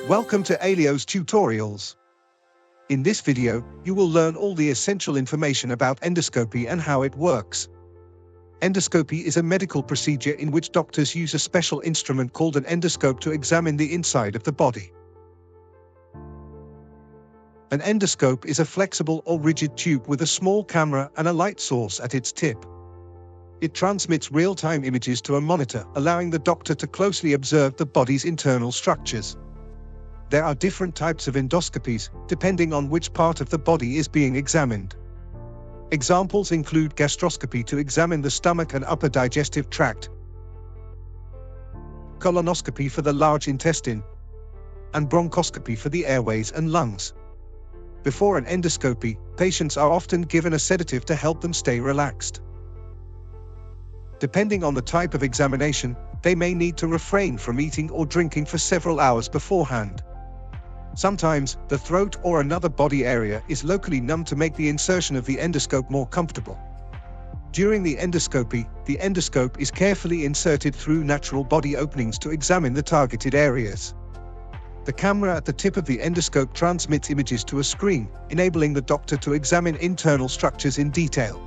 Welcome to Alio's Tutorials. In this video, you will learn all the essential information about endoscopy and how it works. Endoscopy is a medical procedure in which doctors use a special instrument called an endoscope to examine the inside of the body. An endoscope is a flexible or rigid tube with a small camera and a light source at its tip. It transmits real-time images to a monitor, allowing the doctor to closely observe the body's internal structures. There are different types of endoscopies, depending on which part of the body is being examined. Examples include gastroscopy to examine the stomach and upper digestive tract, colonoscopy for the large intestine, and bronchoscopy for the airways and lungs. Before an endoscopy, patients are often given a sedative to help them stay relaxed. Depending on the type of examination, they may need to refrain from eating or drinking for several hours beforehand. Sometimes, the throat or another body area is locally numbed to make the insertion of the endoscope more comfortable. During the endoscopy, the endoscope is carefully inserted through natural body openings to examine the targeted areas. The camera at the tip of the endoscope transmits images to a screen, enabling the doctor to examine internal structures in detail.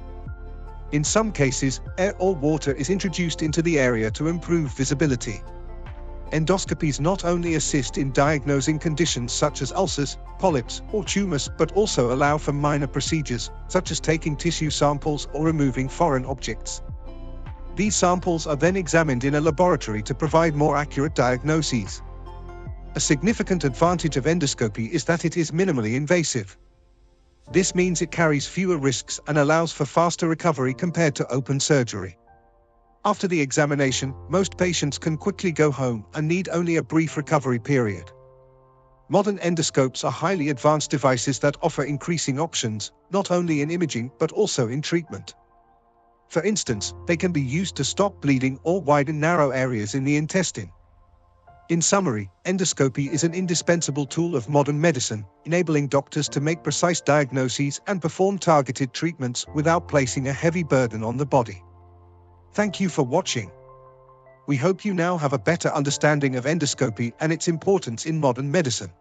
In some cases, air or water is introduced into the area to improve visibility. Endoscopies not only assist in diagnosing conditions such as ulcers, polyps, or tumors, but also allow for minor procedures, such as taking tissue samples or removing foreign objects. These samples are then examined in a laboratory to provide more accurate diagnoses. A significant advantage of endoscopy is that it is minimally invasive. This means it carries fewer risks and allows for faster recovery compared to open surgery. After the examination, most patients can quickly go home and need only a brief recovery period. Modern endoscopes are highly advanced devices that offer increasing options, not only in imaging but also in treatment. For instance, they can be used to stop bleeding or widen narrow areas in the intestine. In summary, endoscopy is an indispensable tool of modern medicine, enabling doctors to make precise diagnoses and perform targeted treatments without placing a heavy burden on the body. Thank you for watching. We hope you now have a better understanding of endoscopy and its importance in modern medicine.